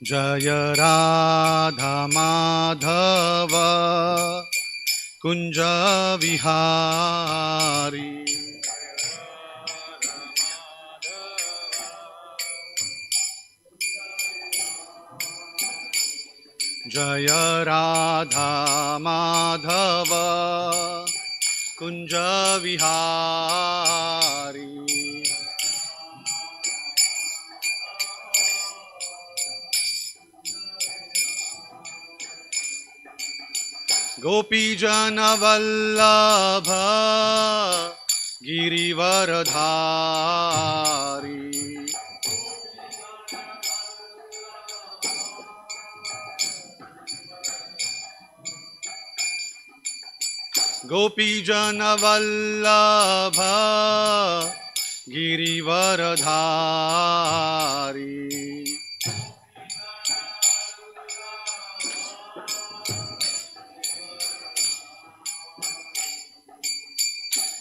जय राधा माधव कुंज विहारी। जय राधा माधव कुंज विहारी। गोपीजन वल्लभ गिरिवरधारी। गोपीजन वल्लभ गिरिवरधारी।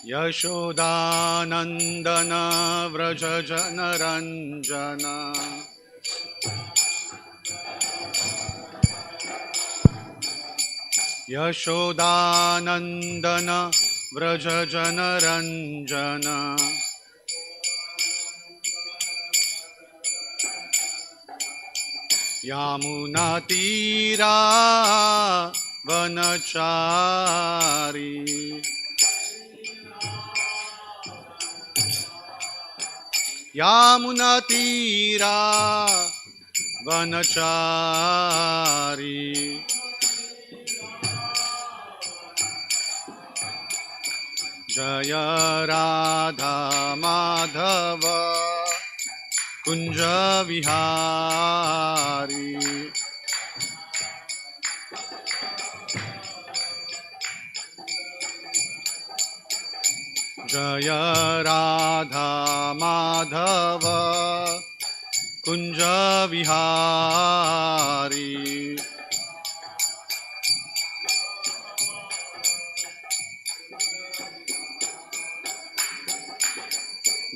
यशोदानंदन व्रज जनरंजन। यशोदानंदन व्रज जनरंजन। यमुना तीरा वनचारी। यमुना तीरा वनचारी। जय राधा माधव कुंज विहारी। जय राधा माधव कुंज विहारी।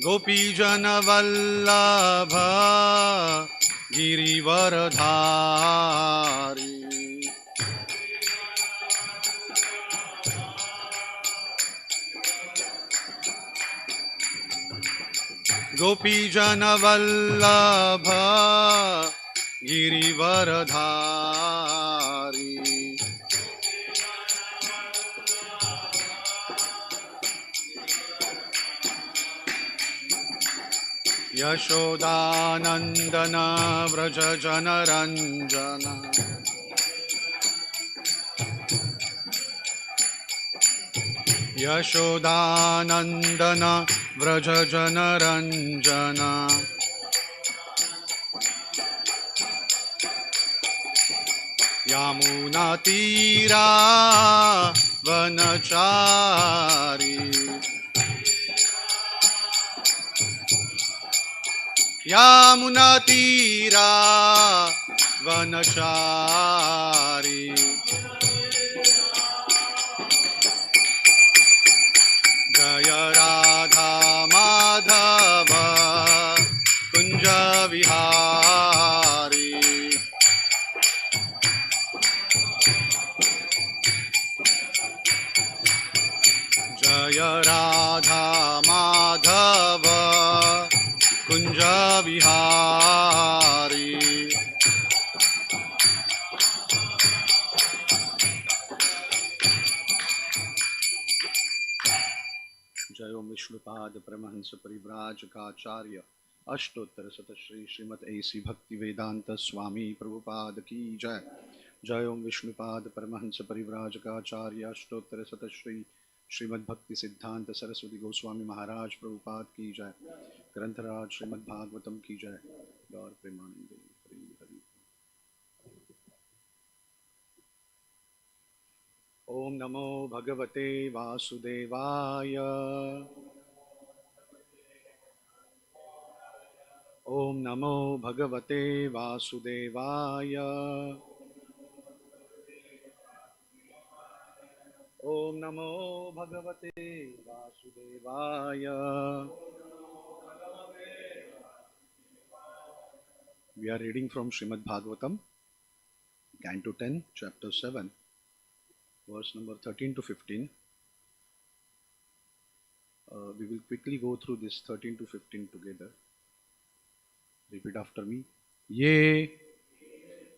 गोपीजन वल्लभ गिरिवरधारी। गोपीजन वल्लभ गिरिवरधारी। यशोदानंदन व्रज जनरंजन। यशोदानंदन व्रज जनरंजन। यमुना तीरा वनचारी। यमुना तीरा वनचारी। जय राधा माधव कुंज विहारी। जय राधा माधव कुंज विहारी। जय ओम विष्णुपाद परमहंस परिव्राजकाचार्य अष्टोत्तर शतश्री श्रीमद ऐसी भक्ति वेदांत स्वामी प्रभुपाद की जय। जय ओम विष्णुपाद परमहंस परिव्राजकाचार्य अष्टोत्तर शतश्री श्रीमद भक्ति सिद्धांत सरस्वती गोस्वामी महाराज प्रभुपाद की जय। ग्रंथराज श्रीमद् भागवतम की जय। गौर प्रेमानंद हरि हरि। ओम नमो भगवते वासुदेवाय। ओम नमो भगवते वासुदेवाय। ओम नमो भगवते वासुदेवाय। We are reading from Srimad Bhagavatam, Canto 10, Chapter 7, verse number 13 to 15. We will quickly go through this 13 to 15 together. Repeat after me. Ye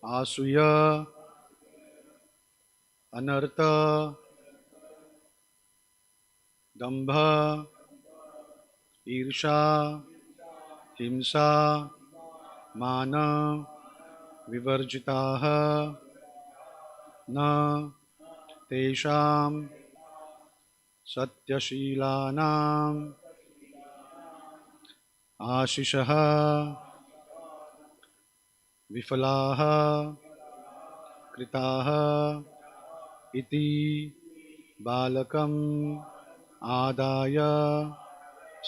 asuya anartha dambha irsha himsa mana vivarjitaha na tesham satyashilanam आशिषः विफलाः कृताः इति बालकम् आदाय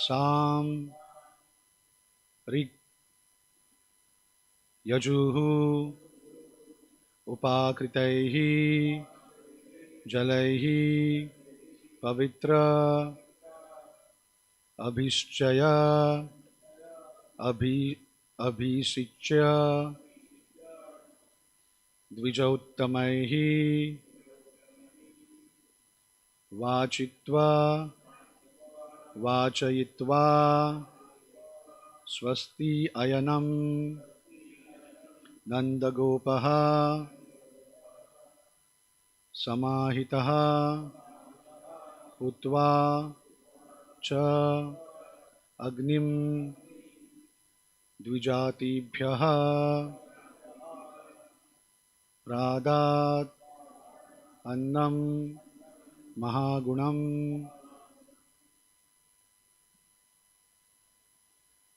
साम ऋक् यजुः उपाकृतैः जलैः पवित्र अभिश्चय अभिषिच्य द्विजोत्तमैः वाचित्वा वाचयित्वा स्वस्ति अयनं नन्दगोपः समाहितः हुत्वा च अग्निं द्विजातिभ्यः प्रादात् अन्नं महागुणम्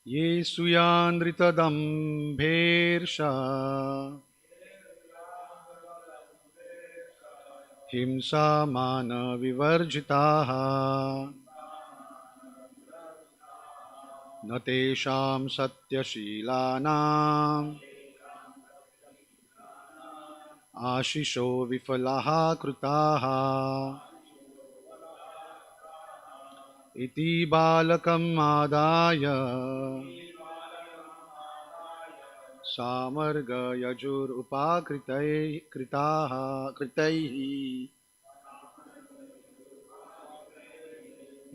ये सुयानृतदम्भेर्षा हिंसा मानविवर्जिताः न तेषां सत्यशीलानाम् आशिषो विफलाः कृताः इति बालकम् आदाय कृतैः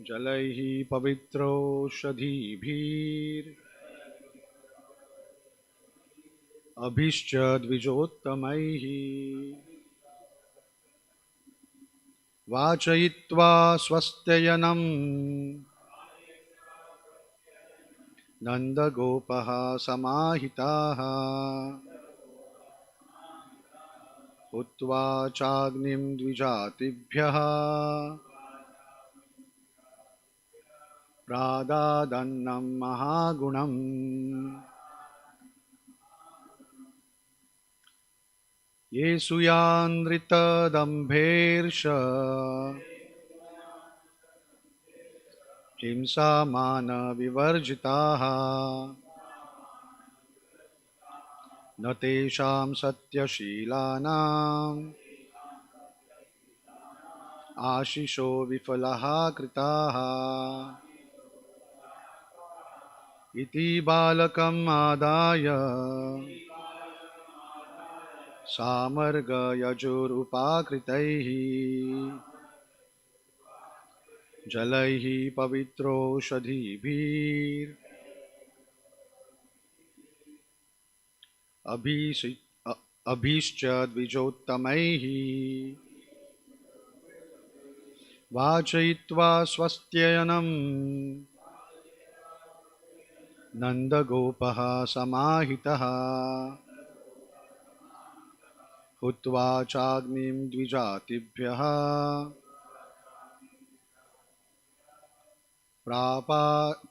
जलैः पवित्रोषधीभिरभिश्च द्विजोत्तमैः वाचयित्वा स्वस्त्ययनं नन्दगोपः समाहिताः हुत्वा चाग्निं द्विजातिभ्यः प्रादादन्नं महागुणम् ये सुयानृतदम्भेर्ष हिंसा मानविवर्जिताः न तेषां सत्यशीलानाम् आशिषो विफलाः कृताः इति बालकम् आदाय सामर्गयजुरुपाकृतैः जलैः पवित्रोषधीभिरभिश्च द्विजोत्तमैः वाचयित्वा स्वस्त्ययनं नन्दगोपः समाहितः हुत्वा चाग्निं द्विजातिभ्यः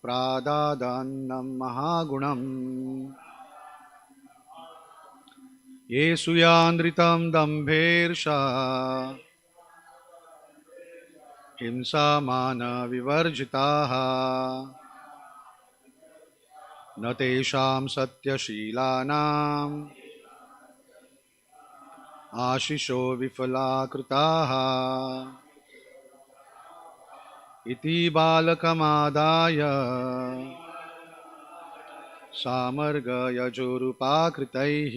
प्रादादन्नं महागुणम् ये सुयानृतं दम्भेर्षा हिंसा मानविवर्जिताः न तेषां सत्यशीलानाम् आशिषो विफला कृताः इति बालकमादाय सामर्गयजुरुपाकृतैः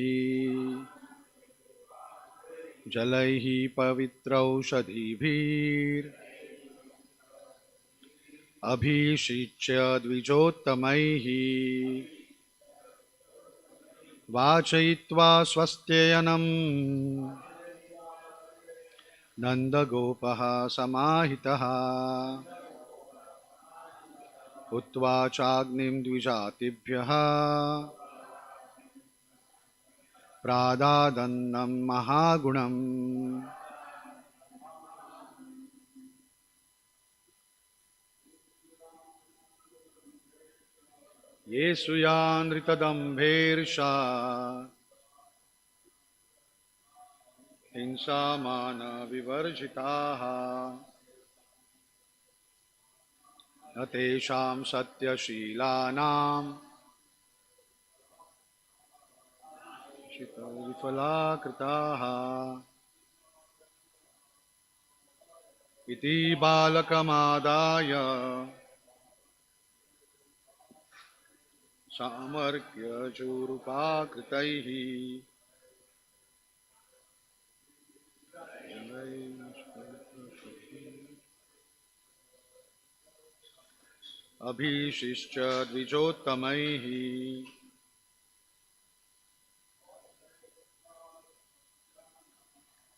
जलैः पवित्रौषधीभिरभिषिच्य द्विजोत्तमैः वाचयित्वा स्वस्त्ययनं नन्दगोपः समाहितः हुत्वा चाग्निं द्विजातिभ्यः प्रादादन्नं महागुणम्। ये सुयानृतदम्भेर्षा हिंसामानविवर्जिताः न तेषां सत्यशीलानां विफलाकृताः इति बालकमादाय सामर्ग्यचूरुपाकृतैः अभिषिच्य द्विजोत्तमैः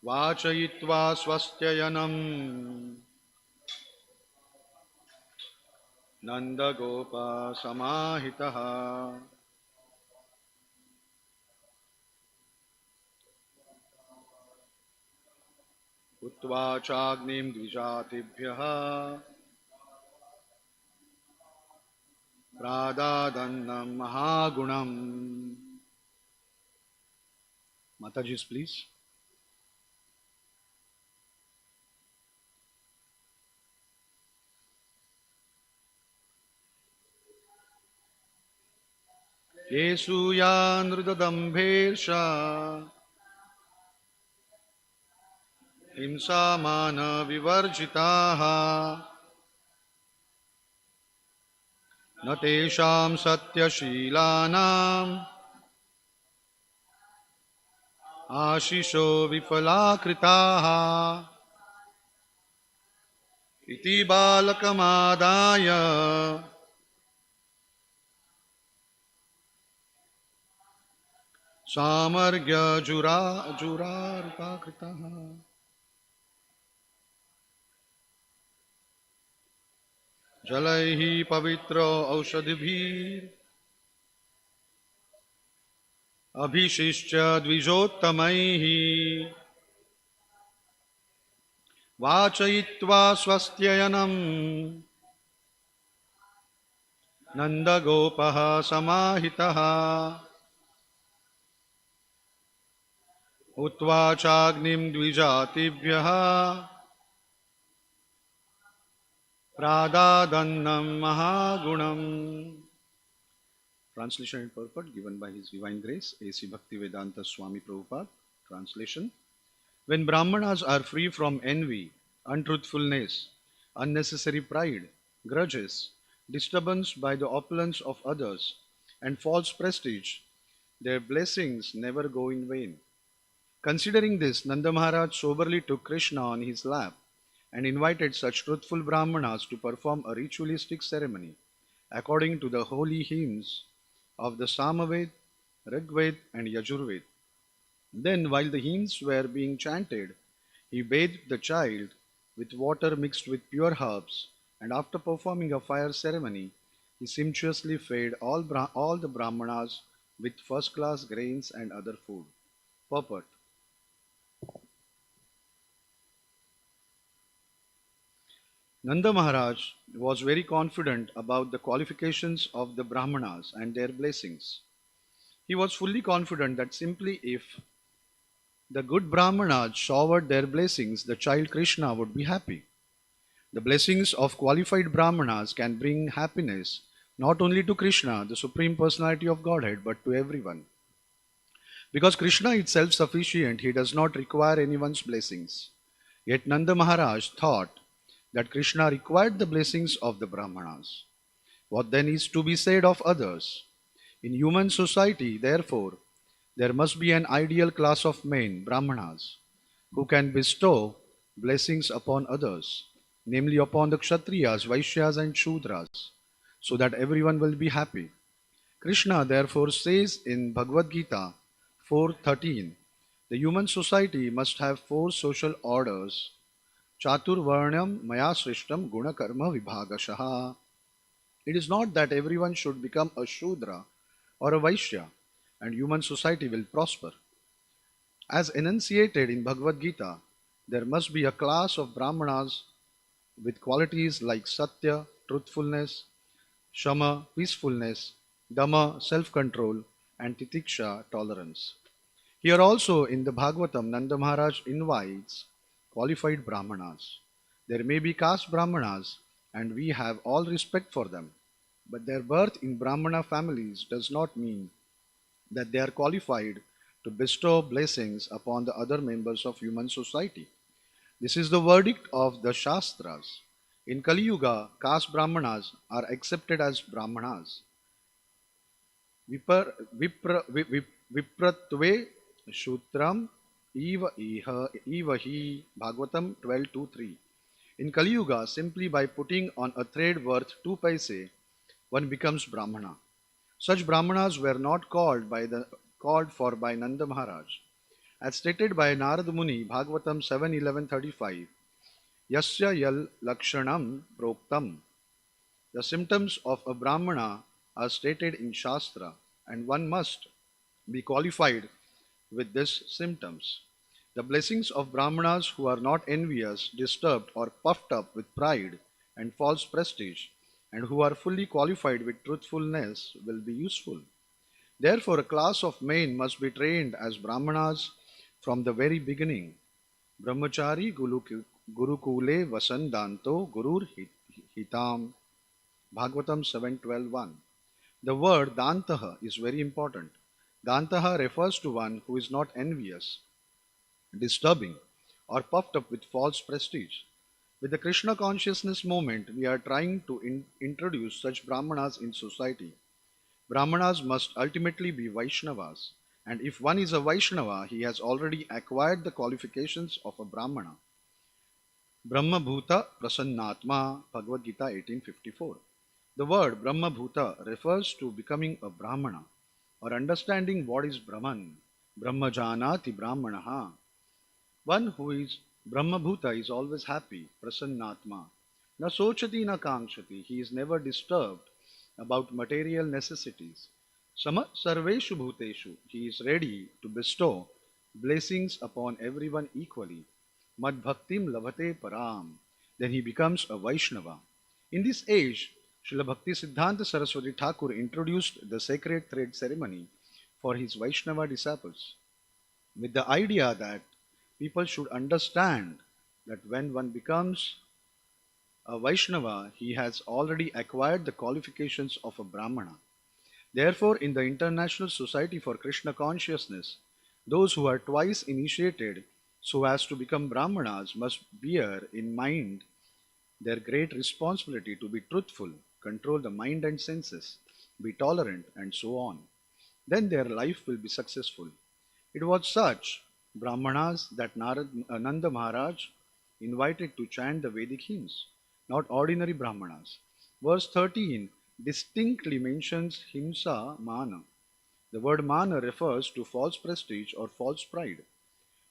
वाचयित्वा स्वस्त्ययनं नन्दगोपसमाहितः हुत्वा चाग्निं द्विजातिभ्यः प्रादादन्नं महागुणम्। Mataji's, please. ये सूयानृतदम्भेर्षा हिंसामानविवर्जिताः न तेषां सत्यशीलानाम् आशिषो विफलाकृताः इति बालकमादाय सामर्ग्यजुरारुपाकृतः जलैः पवित्र औषधिभिरभिषिच्य द्विजोत्तमैः वाचयित्वा स्वस्त्ययनं नन्दगोपः समाहितः हुत्वा चाग्निं द्विजातिभ्यः प्रादादन्नं महागुणम्. Translation and purport given by His Divine Grace, A.C. Bhaktivedanta Swami Prabhupada. Translation. When Brahmanas are free from envy, untruthfulness, unnecessary pride, grudges, disturbance by the opulence of others, and false prestige, their blessings never go in vain. Considering this, Nanda Maharaj soberly took Krishna on his lap and invited such truthful Brahmanas to perform a ritualistic ceremony according to the holy hymns of the Samaved, Rigved and Yajurved. Then, while the hymns were being chanted, he bathed the child with water mixed with pure herbs, and after performing a fire ceremony, he sumptuously fed all the Brahmanas with first-class grains and other food. Purport. Nanda Maharaj was very confident about the qualifications of the Brahmanas and their blessings. He was fully confident that simply if the good Brahmanas showered their blessings, the child Krishna would be happy. The blessings of qualified Brahmanas can bring happiness not only to Krishna, the Supreme Personality of Godhead, but to everyone. Because Krishna is self-sufficient, he does not require anyone's blessings. Yet Nanda Maharaj thought that Krishna required the blessings of the Brahmanas. What then is to be said of others? In human society, therefore, there must be an ideal class of men, Brahmanas, who can bestow blessings upon others, namely upon the Kshatriyas, Vaishyas, and Shudras, so that everyone will be happy. Krishna therefore says in Bhagavad Gita 4:13, the human society must have four social orders. Chaturvarnyam maya srishtam guna karma vibhagashaha. It is not that everyone should become a Shudra or a Vaishya and human society will prosper. As enunciated in Bhagavad Gita, there must be a class of Brahmanas with qualities like Satya, truthfulness, Shama, peacefulness, Dhamma, self-control, and Titiksha, tolerance. Here also in the Bhagavatam, Nanda Maharaj invites qualified Brahmanas. There may be caste Brahmanas, and we have all respect for them. But their birth in Brahmana families does not mean that they are qualified to bestow blessings upon the other members of human society. This is the verdict of the Shastras. In Kali Yuga, caste Brahmanas are accepted as Brahmanas. Vipratve Shutram Eva Hi Bhagavatam 12.2.3. In Kali Yuga, simply by putting on a thread worth 2 paise, one becomes Brahmana. Such Brahmanas were not called for by Nanda Maharaj. As stated by Narad Muni, Bhagavatam 7.11.35, Yasya yal lakshanam proktam. The symptoms of a Brahmana are stated in Shastra, and one must be qualified with these symptoms. The blessings of Brahmanas who are not envious, disturbed, or puffed up with pride and false prestige, and who are fully qualified with truthfulness, will be useful. Therefore, a class of men must be trained as Brahmanas from the very beginning. Brahmachari Gurukule Vasandanto Gurur Hitam. Bhagavatam 7.12.1. The word Dantaha is very important. Dantaha refers to one who is not envious, disturbing, or puffed up with false prestige. With the Krishna consciousness movement, we are trying to introduce such Brahmanas in society. Brahmanas must ultimately be Vaishnavas, and if one is a Vaishnava, he has already acquired the qualifications of a Brahmana. Brahma Bhuta Prasannatma, Bhagavad Gita 1854. The word Brahma Bhuta refers to becoming a Brahmana or understanding what is Brahman. Brahma Janati Brahmanaha. One who is Brahma Bhuta is always happy, Prasannatma. Na sochati na kankshati. He is never disturbed about material necessities. Sama sarveshu bhuteshu. He is ready to bestow blessings upon everyone equally. Mad bhaktim labhate param. Then he becomes a Vaishnava. In this age, Srila Bhakti Siddhanta Saraswati Thakur introduced the sacred thread ceremony for his Vaishnava disciples with the idea that people should understand that when one becomes a Vaishnava, he has already acquired the qualifications of a Brahmana. Therefore, in the International Society for Krishna Consciousness, those who are twice initiated so as to become Brahmanas must bear in mind their great responsibility to be truthful, control the mind and senses, be tolerant, and so on. Then their life will be successful. It was such Brahmanas that Nanda Maharaj invited to chant the Vedic hymns, not ordinary Brahmanas. Verse 13 distinctly mentions Himsa Mana. The word Mana refers to false prestige or false pride.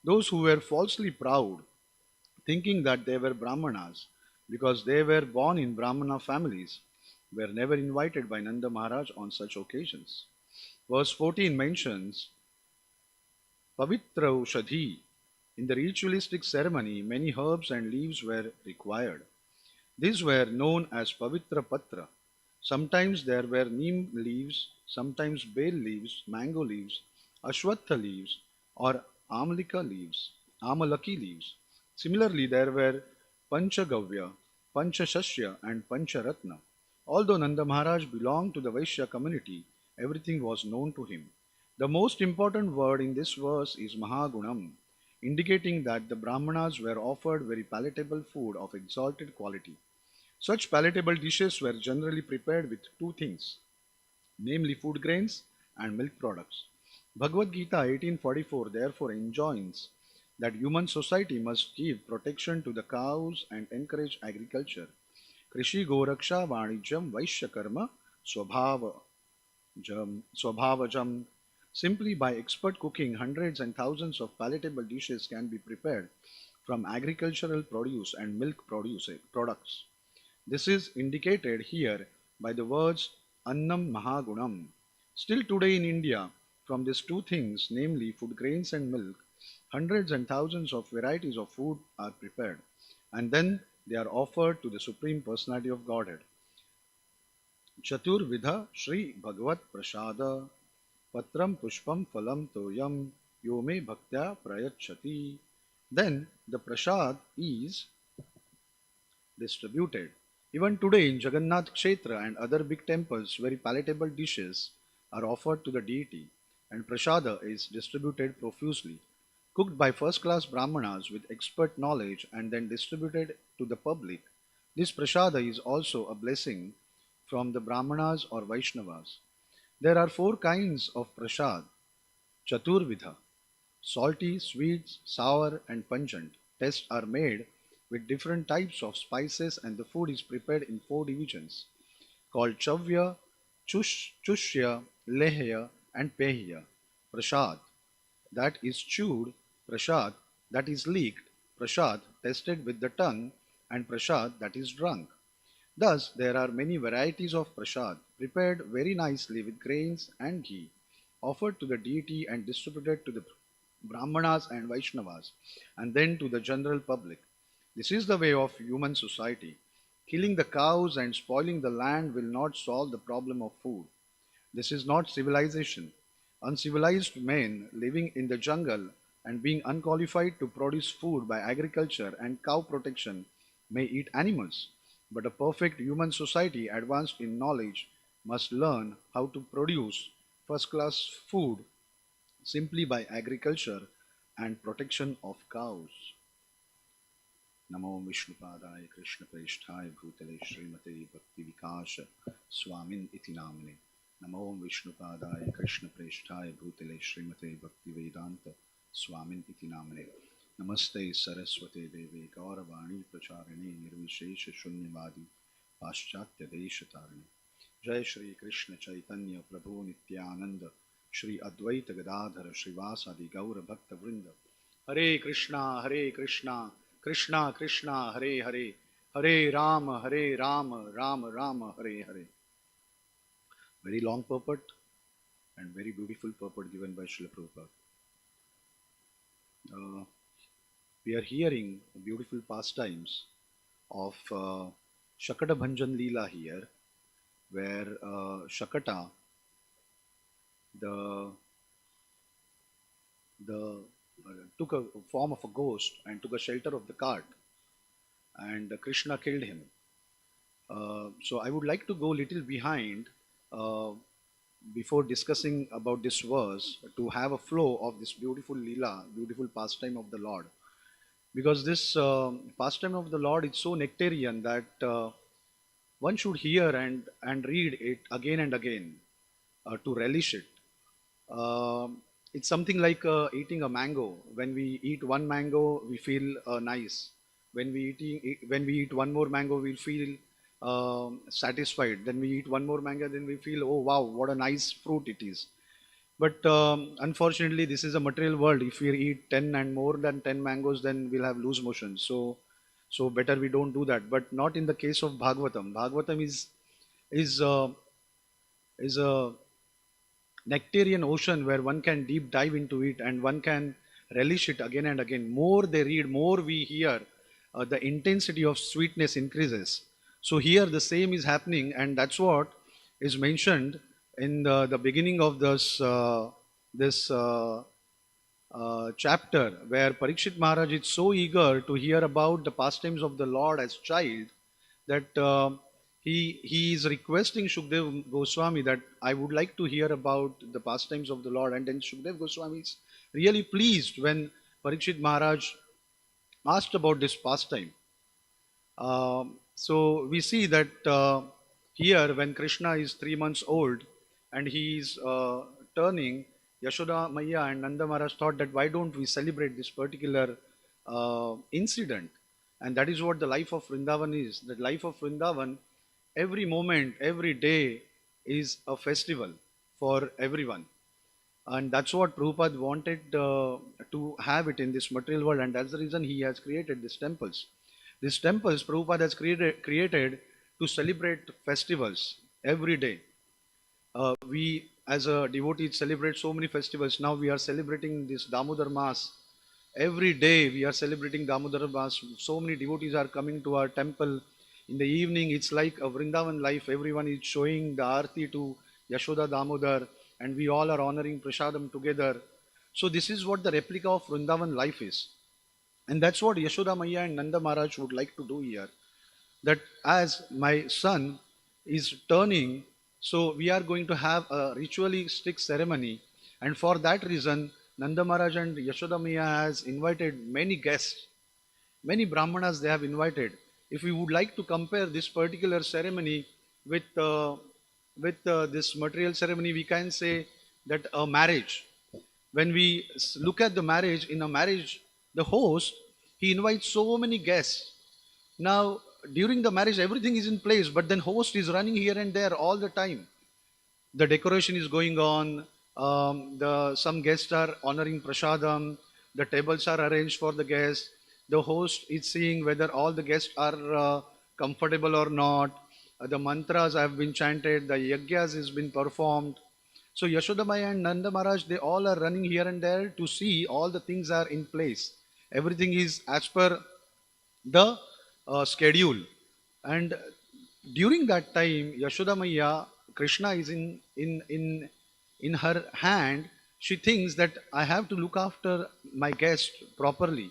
Those who were falsely proud, thinking that they were Brahmanas because they were born in Brahmana families, were never invited by Nanda Maharaj on such occasions. Verse 14 mentions Pavitra Ushadhi. In the ritualistic ceremony, many herbs and leaves were required. These were known as Pavitra Patra. Sometimes there were neem leaves, sometimes bale leaves, mango leaves, ashwatha leaves, or amalaki leaves. Similarly, there were Panchagavya, Panchashashya, and Pancharatna. Although Nanda Maharaj belonged to the Vaishya community, everything was known to him. The most important word in this verse is Mahagunam, indicating that the Brahmanas were offered very palatable food of exalted quality. Such palatable dishes were generally prepared with two things: namely food grains and milk products. Bhagavad Gita 1844 therefore enjoins that human society must give protection to the cows and encourage agriculture. Krishi Goraksha Vanijam Vaishya Karma Swabhava Swabhavajam. Simply by expert cooking, hundreds and thousands of palatable dishes can be prepared from agricultural produce and milk products. This is indicated here by the words Annam Mahagunam. Still today in India, from these two things, namely food grains and milk, hundreds and thousands of varieties of food are prepared, and then they are offered to the Supreme Personality of Godhead. Chaturvidha Shri Bhagavat Prasada Patram Pushpam Phalam Toyam Yome Bhaktya Prayachati. Then the prasad is distributed. Even today in Jagannath Kshetra and other big temples, very palatable dishes are offered to the deity, and prasada is distributed profusely. Cooked by first class brahmanas with expert knowledge and then distributed to the public, this prasada is also a blessing from the brahmanas or Vaishnavas. There are four kinds of prasad: Chaturvidha, salty, sweet, sour, and pungent. Tests are made with different types of spices, and the food is prepared in four divisions called Chavya, Chushya, Lehya, and Pehya. Prasad, that is chewed; Prasad, that is leaked; Prasad, tasted with the tongue; and Prasad, that is drunk. Thus, there are many varieties of prasad, prepared very nicely with grains and ghee, offered to the deity and distributed to the Brahmanas and Vaishnavas, and then to the general public. This is the way of human society. Killing the cows and spoiling the land will not solve the problem of food. This is not civilization. Uncivilized men living in the jungle and being unqualified to produce food by agriculture and cow protection may eat animals, but a perfect human society advanced in knowledge must learn how to produce first class food simply by agriculture and protection of cows. नमो विष्णुपादाय कृष्णप्रेष्ठाय भूतले श्रीमते भक्तिविकास स्वामिन् इति नाम्ने. नमो विष्णुपादाय कृष्णप्रेष्ठाय भूतले श्रीमते भक्तिवेदान्त स्वामिन् इति नाम्ने. नमस्ते सरस्वते देवे गौरवाणी प्रचारिणे निर्विशेष शून्यवादी पाश्चात्य देशतारिणे. जय श्री कृष्ण चैतन्य प्रभु नित्यानंद श्री अद्वैत गदाधर श्रीवासादि गौर भक्त वृंद. हरे कृष्णा कृष्णा कृष्णा हरे हरे, हरे Ram Ram Ram Hare Hare. Very long purport and very beautiful purport given by Srila Prabhupada. We are hearing beautiful pastimes of Shakata Bhanjan Leela here, where Shakata, the took a form of a ghost and took a shelter of the cart, and Krishna killed him. So I would like to go little behind before discussing about this verse to have a flow of this beautiful Leela, beautiful pastime of the Lord. Because this pastime of the Lord is so nectarian that one should hear and read it again and again to relish it. It's something like eating a mango. When we eat one mango, we feel nice. When we eat one more mango, we feel satisfied. Then we eat one more mango, then we feel, oh wow, what a nice fruit it is. But unfortunately, this is a material world. If we eat 10 and more than 10 mangoes, then we'll have loose motion. So better we don't do that. But not in the case of Bhagavatam. Bhagavatam is uh, is a nectarian ocean where one can deep dive into it and one can relish it again and again. More they read, more we hear, the intensity of sweetness increases. So here the same is happening, and that's what is mentioned in the beginning of this chapter, where Parikshit Maharaj is so eager to hear about the pastimes of the Lord as child that he is requesting Shukdev Goswami that I would like to hear about the pastimes of the Lord. And then Shukdev Goswami is really pleased when Parikshit Maharaj asked about this pastime. So we see that here when Krishna is 3 months old and he's turning, Yashoda Maya and Nanda Maharaj thought that why don't we celebrate this particular incident? And that is what the life of Vrindavan is. The life of Vrindavan, every moment, every day is a festival for everyone. And that's what Prabhupada wanted to have it in this material world, and that's the reason he has created these temples. These temples Prabhupada has created to celebrate festivals every day. We as a devotee celebrate so many festivals. Now we are celebrating this Damodar Mass. Every day we are celebrating Damodar Mass. So many devotees are coming to our temple. In the evening, it's like a Vrindavan life. Everyone is showing the Aarti to Yashoda Damodar, and we all are honoring Prasadam together. So this is what the replica of Vrindavan life is. And that's what Yashoda Maya and Nanda Maharaj would like to do here. That as my son is turning, so we are going to have a ritualistic ceremony, and for that reason Nanda Maharaj and Yashoda Maya has invited many guests, many brahmanas they have invited. If we would like to compare this particular ceremony with this material ceremony, we can say that a marriage, when we look at the marriage, in a marriage the host, he invites so many guests. Now, during the marriage, everything is in place, but then host is running here and there all the time. The decoration is going on. The some guests are honoring prasadam. The tables are arranged for the guests. The host is seeing whether all the guests are comfortable or not. The mantras have been chanted. The yagyas has been performed. So Yashodamaya and Nanda Maharaj, they all are running here and there to see all the things are in place. Everything is as per the schedule. And during that time, Yashoda Maya, Krishna is in her hand. She thinks that I have to look after my guest properly,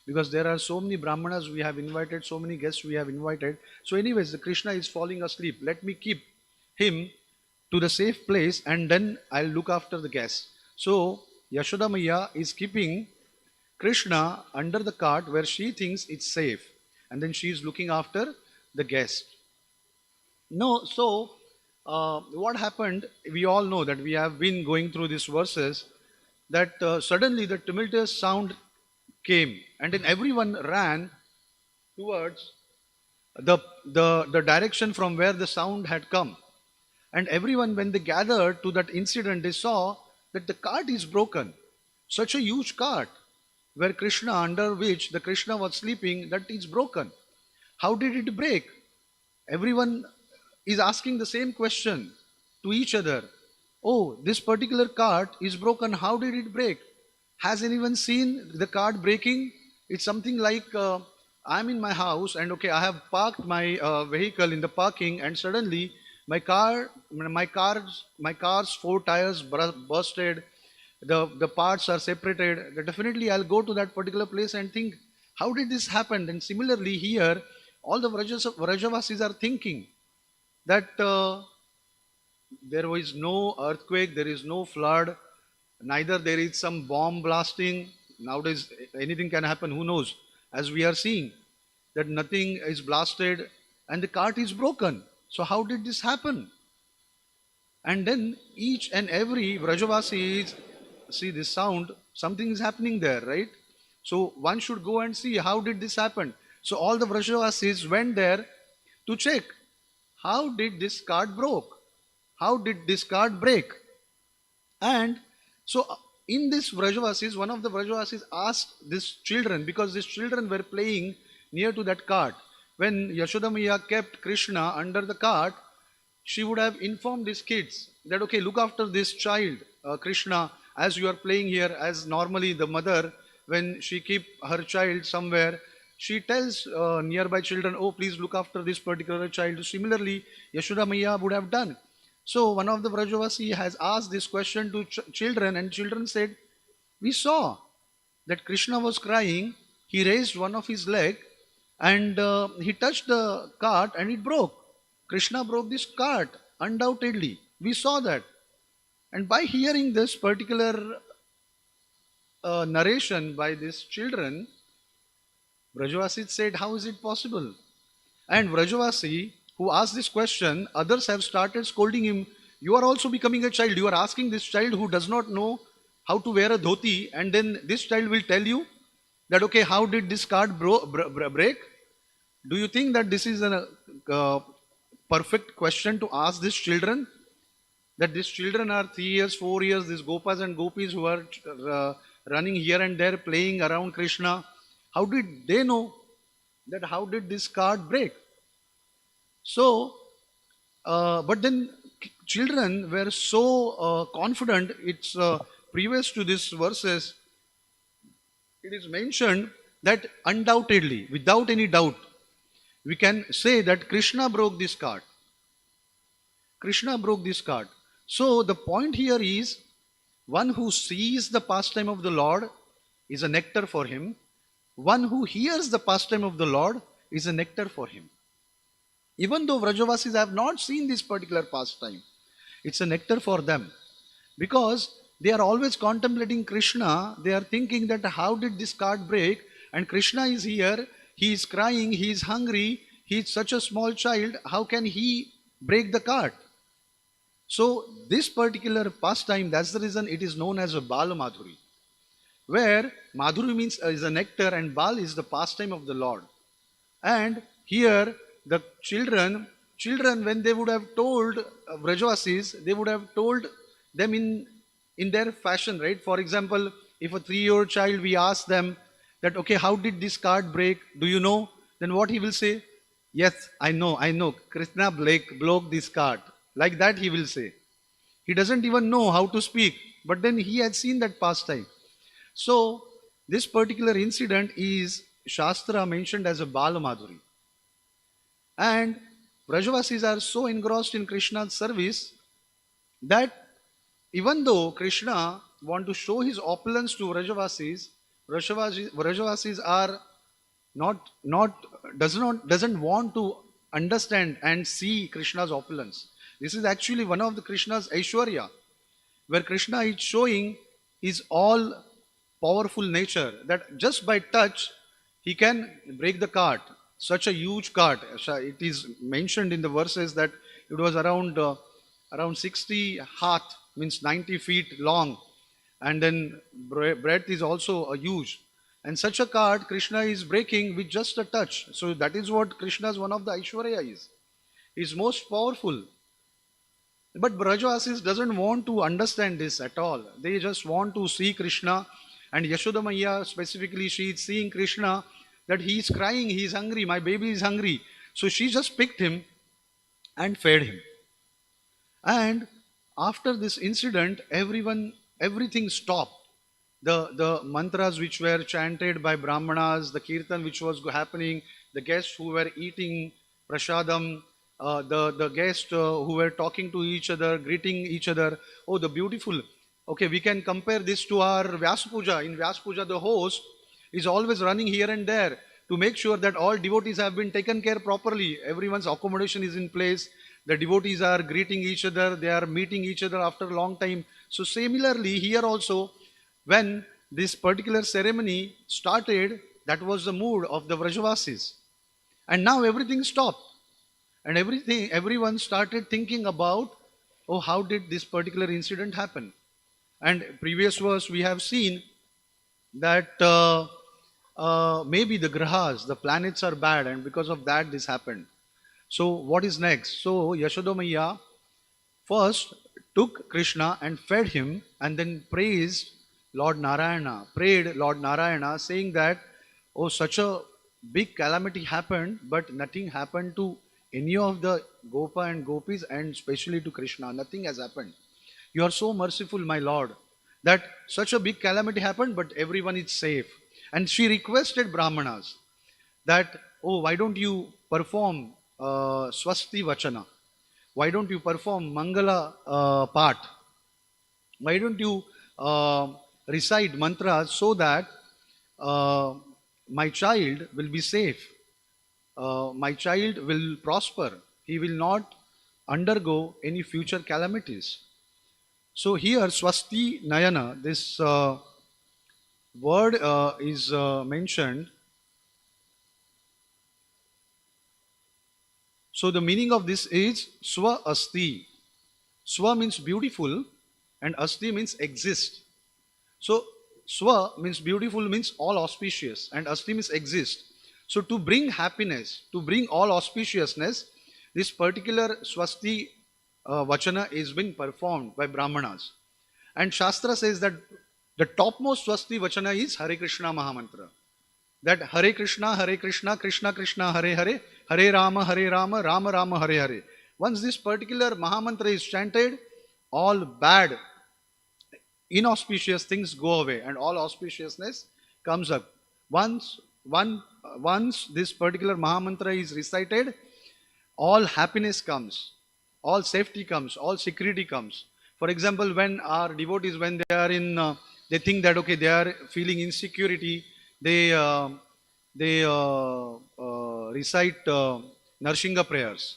because there are so many brahmanas we have invited, so many guests we have invited. So anyways, the Krishna is falling asleep. Let me keep him to the safe place, and then I'll look after the guests. So Yashoda Maya is keeping Krishna under the cart where she thinks it's safe, and then she is looking after the guest. No, so what happened? We all know that we have been going through these verses. That suddenly the tumultuous sound came, and then everyone ran towards the direction from where the sound had come. And everyone, when they gathered to that incident, they saw that the cart is broken. Such a huge cart, where Krishna, under which the Krishna was sleeping, that is broken. How did it break? Everyone is asking the same question to each other. Oh, this particular cart is broken. How did it break? Has anyone seen the cart breaking? It's something like I'm in my house, and okay, I have parked my vehicle in the parking, and suddenly my car's four tires busted. The parts are separated. Definitely, I'll go to that particular place and think, how did this happen? And similarly, here, all the Vrajavasis are thinking that there is no earthquake, there is no flood, neither there is some bomb blasting. Nowadays, anything can happen, who knows? As we are seeing, that nothing is blasted and the cart is broken. So, how did this happen? And then each and every Vrajavasi is, see this sound, something is happening there, right? So, one should go and see how did this happen. So, all the Vrajavasis went there to check how did this cart broke? How did this cart break? And so in this Vrajavasis, one of the Vrajavasis asked these children, because these children were playing near to that cart. When Yashodamaya kept Krishna under the cart, she would have informed these kids that, okay, look after this child, Krishna, as you are playing here. As normally the mother, when she keep her child somewhere, she tells nearby children, oh, please look after this particular child. Similarly, Yashoda Maya would have done. So one of the Vrajavasi has asked this question to children, and children said, we saw that Krishna was crying. He raised one of his leg, and he touched the cart and it broke. Krishna broke this cart, undoubtedly. We saw that. And by hearing this particular narration by these children, Vrajavasi said, how is it possible? And Vrajavasi, who asked this question, others have started scolding him. You are also becoming a child. You are asking this child who does not know how to wear a dhoti, and then this child will tell you that, okay, how did this card break? Do you think that this is a uh, perfect question to ask these children? That these children are 3 years, 4 years, these gopas and gopis who are running here and there, playing around Krishna. How did they know that? How did this card break? So, but then children were so confident. It's previous to these verses, it is mentioned that undoubtedly, without any doubt, we can say that Krishna broke this card. Krishna broke this card. So the point here is, one who sees the pastime of the Lord is a nectar for him. One who hears the pastime of the Lord is a nectar for him. Even though Vrajavasis have not seen this particular pastime, it's a nectar for them. Because they are always contemplating Krishna, they are thinking that how did this card break? And Krishna is here, he is crying, he is hungry, he is such a small child, how can he break the card? So this particular pastime, that's the reason it is known as a Bal Madhuri, where Madhuri means is a nectar and Bal is the pastime of the Lord. And here the children when they would have told Vrajavasis, they would have told them in their fashion, right? For example, if a 3-year-old child, we ask them that, okay, how did this card break? Do you know? Then what he will say? Yes, I know. Krishna broke this card. Like that he will say. He doesn't even know how to speak, but then he had seen that pastime. So this particular incident is Shastra mentioned as a Bala Madhuri. And Vrajavasis are so engrossed in Krishna's service that even though Krishna want to show his opulence to Vrajavasis are doesn't want to understand and see Krishna's opulence. This is actually one of the Krishna's Aishwarya, where Krishna is showing his all powerful nature, that just by touch he can break the cart. Such a huge cart. It is mentioned in the verses that it was around 60 hath, means 90 feet long, and then breadth is also a huge. And such a card Krishna is breaking with just a touch. So that is what Krishna's one of the Aishwarya is. He's most powerful. But Brajavasis doesn't want to understand this at all. They just want to see Krishna. And Yashoda Maiya specifically, she is seeing Krishna, that he is crying, he is hungry, my baby is hungry. So she just picked him and fed him. And after this incident, everything stopped. The mantras which were chanted by Brahmanas, the kirtan which was happening, the guests who were eating prasadam, the guests who were talking to each other, greeting each other. Oh, the beautiful. Okay, we can compare this to our Vyasa Puja. In Vyasa Puja, the host is always running here and there to make sure that all devotees have been taken care properly. Everyone's accommodation is in place. The devotees are greeting each other. They are meeting each other after a long time. So similarly, here also, when this particular ceremony started, that was the mood of the Vrajavasis. And now everything stopped. And everyone started thinking about, oh, how did this particular incident happen? And previous verse we have seen that maybe the grahas, the planets are bad, and because of that this happened. So what is next? So Yashoda Maiya first took Krishna and fed him, and then praised Lord Narayana, prayed Lord Narayana, saying that, oh, such a big calamity happened, but nothing happened to any of the Gopa and Gopis, and especially to Krishna. Nothing has happened. You are so merciful, my Lord, that such a big calamity happened, but everyone is safe. And she requested Brahmanas that, oh, why don't you perform Swasti Vachana? Why don't you perform Mangala Part? Why don't you recite mantras so that my child will be safe? My child will prosper. He will not undergo any future calamities. So here, Swasti Nayana, this word is mentioned. So the meaning of this is Swa Asti. Swa means beautiful and Asti means exist. So Swa means beautiful means all auspicious and Asti means exist. So to bring happiness, to bring all auspiciousness, this particular Swasti Vachana is being performed by Brahmanas. And Shastra says that the topmost Swasti Vachana is Hare Krishna Mahamantra. That Hare Krishna, Krishna Krishna, Hare Hare, Hare Rama, Rama Rama, Hare Hare. Once this particular Mahamantra is chanted, all bad, inauspicious things go away and all auspiciousness comes up. Once this particular Mahamantra is recited, all happiness comes, all safety comes, all security comes. For example, when our devotees, when they are in, they think that okay, they are feeling insecurity, they recite Narshinga prayers.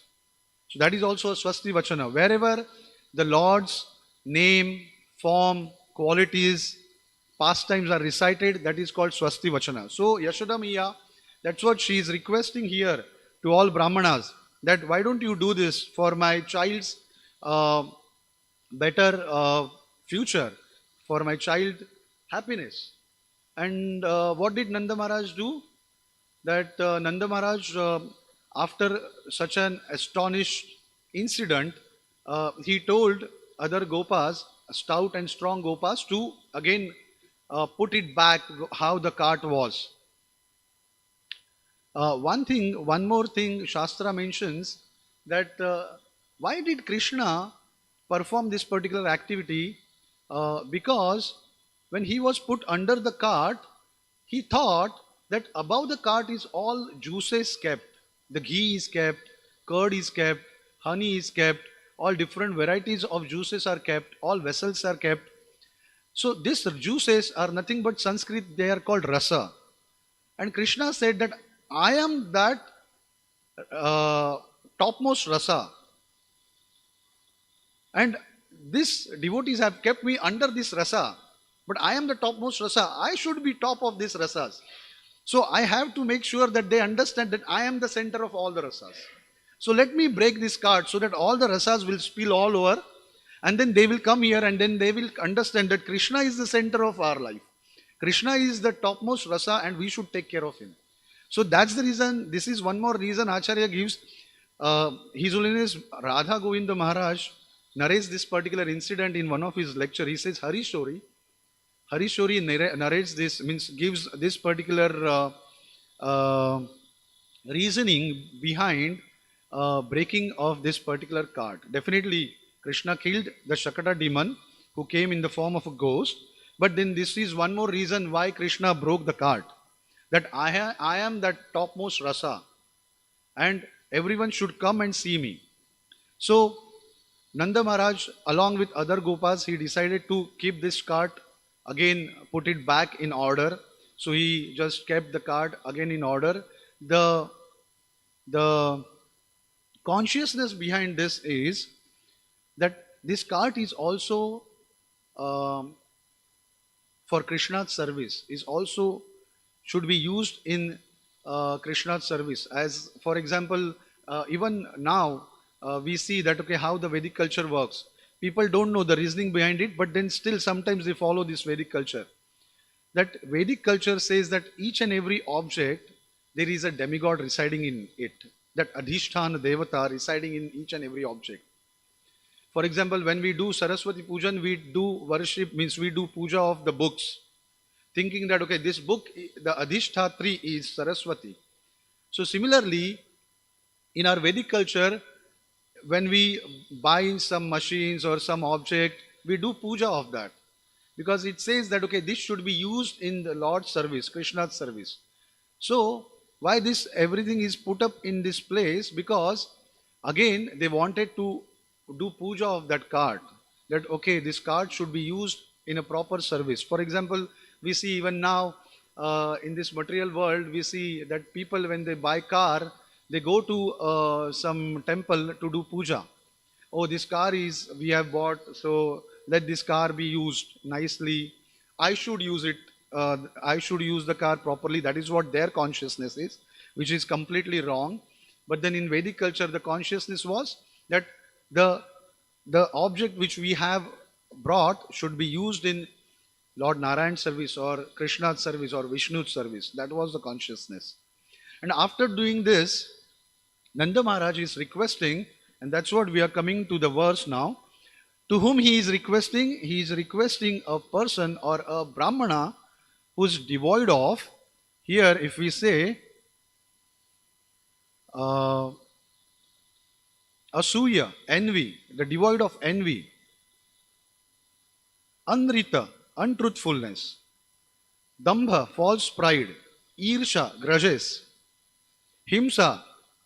So that is also a Swasti Vachana. Wherever the Lord's name, form, qualities, pastimes are recited, that is called Swasti Vachana. So Yashoda Maya, that's what she is requesting here to all Brahmanas, that why don't you do this for my child's better future, for my child happiness. And what did Nanda Maharaj do? That Nanda Maharaj, after such an astonished incident, he told other Gopas, stout and strong Gopas, to again put it back how the cart was. One more thing Shastra mentions, that why did Krishna perform this particular activity? Because when he was put under the cart, he thought that above the cart is all juices kept. The ghee is kept, curd is kept, honey is kept, all different varieties of juices are kept, all vessels are kept. So these juices are nothing but Sanskrit, they are called rasa. And Krishna said that I am that topmost rasa. And these devotees have kept me under this rasa. But I am the topmost rasa. I should be top of these rasas. So I have to make sure that they understand that I am the center of all the rasas. So let me break this card so that all the rasas will spill all over, and then they will come here and then they will understand that Krishna is the center of our life. Krishna is the topmost rasa and we should take care of him. So that's the reason, this is one more reason Acharya gives. His Holiness Radha Govinda Maharaj narrates this particular incident in one of his lectures. He says Harishori narrates this, means gives this particular reasoning behind breaking of this particular cart. Definitely, Krishna killed the Shakata demon who came in the form of a ghost. But then this is one more reason why Krishna broke the cart. That I am that topmost rasa and everyone should come and see me. So Nanda Maharaj, along with other Gopas, he decided to keep this cart again, put it back in order. So he just kept the cart again in order. The consciousness behind this is that this cart is also for Krishna's service, is also should be used in Krishna's service. As for example, even now we see that okay, how the Vedic culture works. People don't know the reasoning behind it, but then still sometimes they follow this Vedic culture. That Vedic culture says that each and every object, there is a demigod residing in it. That Adhishthana Devata residing in each and every object. For example, when we do Saraswati Pujan, we do worship, means we do puja of the books. Thinking that, okay, this book, the Adhishthatri is Saraswati. So similarly, in our Vedic culture, when we buy some machines or some object, we do puja of that. Because it says that, okay, this should be used in the Lord's service, Krishna's service. So, why this everything is put up in this place? Because, again, they wanted to do puja of that card. That, okay, this card should be used in a proper service. For example, we see even now in this material world, we see that people, when they buy car, they go to some temple to do puja. Oh, this car is, we have bought, so let this car be used nicely. I should use it. I should use the car properly. That is what their consciousness is, which is completely wrong. But then in Vedic culture, the consciousness was that the the object which we have brought should be used in Lord Narayan's service or Krishna's service or Vishnu's service. That was the consciousness. And after doing this, Nanda Maharaj is requesting, and that's what we are coming to the verse now. To whom he is requesting? He is requesting a person or a Brahmana who is devoid of, here if we say, uh, asuya, envy, the devoid of envy, anrita, untruthfulness, dambha, false pride, irsha, grudges, himsa,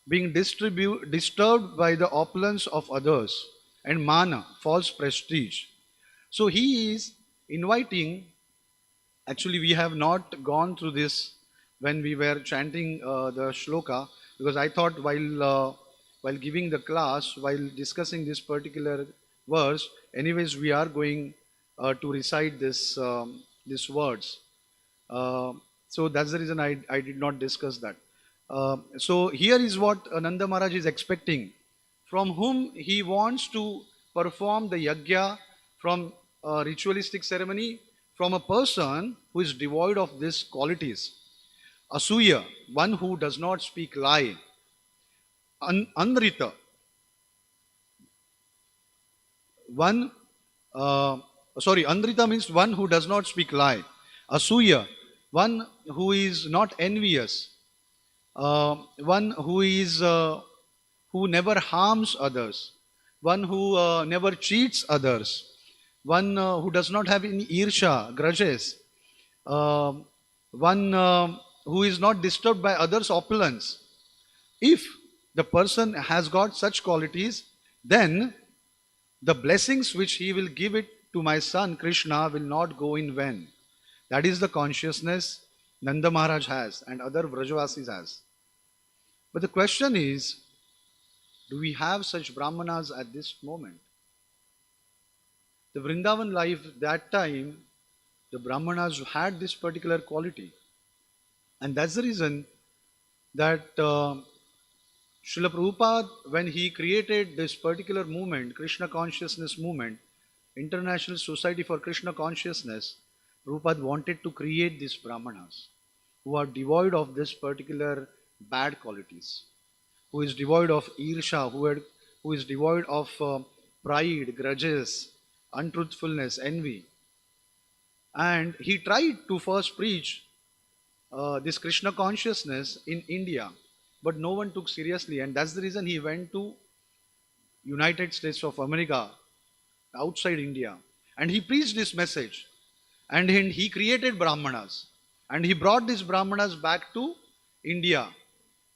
being disturbed by the opulence of others, and mana, false prestige. So he is inviting, actually we have not gone through this when we were chanting the shloka, because I thought while giving the class, while discussing this particular verse, anyways we are going to recite these words. So that's the reason I did not discuss that. So here is what Nanda Maharaj is expecting, from whom he wants to perform the yajna from a ritualistic ceremony, from a person who is devoid of these qualities. Asuya, one who does not speak lie. Anrita, one, Anrita means one who does not speak lie. Asuya, one who is not envious. One who never harms others, one who never cheats others, one who does not have any irsha, grudges, uh, one who is not disturbed by others' opulence. If the person has got such qualities, then the blessings which he will give it to my son Krishna will not go in vain. That is the consciousness Nanda Maharaj has and other Vrajavasis has. But the question is, do we have such Brahmanas at this moment? The Vrindavan life, that time, the Brahmanas had this particular quality. And that's the reason that Srila Prabhupada, when he created this particular movement, Krishna Consciousness Movement, International Society for Krishna Consciousness, Prabhupada wanted to create these Brahmanas who are devoid of this particular bad qualities, who is devoid of irsha, who is devoid of pride, grudges, untruthfulness, envy. And he tried to first preach this Krishna consciousness in India, but no one took seriously, and that's the reason he went to United States of America, outside India, and he preached this message, and he created Brahmanas, and he brought these Brahmanas back to India.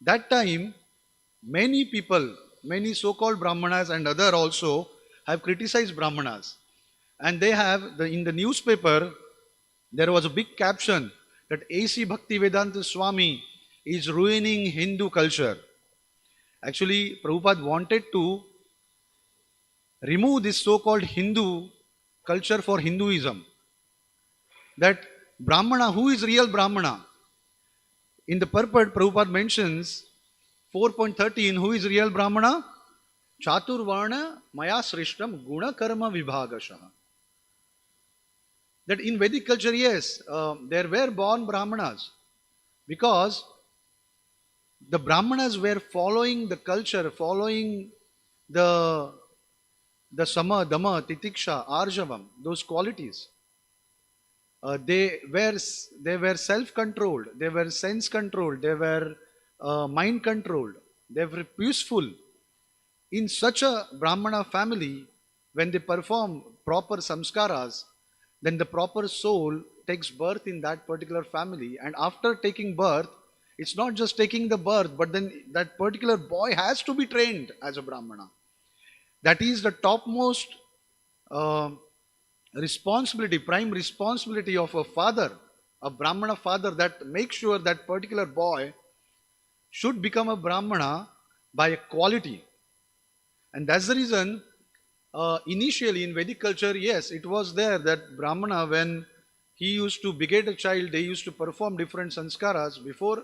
That time, many people, many so-called Brahmanas and other also have criticized Brahmanas, and they have in the newspaper there was a big caption that A.C. Bhaktivedanta Swami is ruining Hindu culture. Actually, Prabhupada wanted to remove this so-called Hindu culture for Hinduism. That Brahmana, who is real Brahmana? In the purport, Prabhupada mentions 4.13, who is real Brahmana? Chaturvarna maya srishtam guna karma vibhagashaha. That in Vedic culture, yes, there were born Brahmanas, because the Brahmanas were following the culture, following the Sama, Dama, Titiksha, Arjavam, those qualities. They were self-controlled, they were sense-controlled, they were mind-controlled, they were peaceful. In such a Brahmana family, when they perform proper samskaras, then the proper soul takes birth in that particular family, and after taking birth, it's not just taking the birth, but then that particular boy has to be trained as a Brahmana. That is the topmost responsibility, prime responsibility of a father, a Brahmana father, that makes sure that particular boy should become a Brahmana by a quality. And that's the reason initially in Vedic culture, yes, it was there that Brahmana, when he used to beget a child, they used to perform different sanskaras before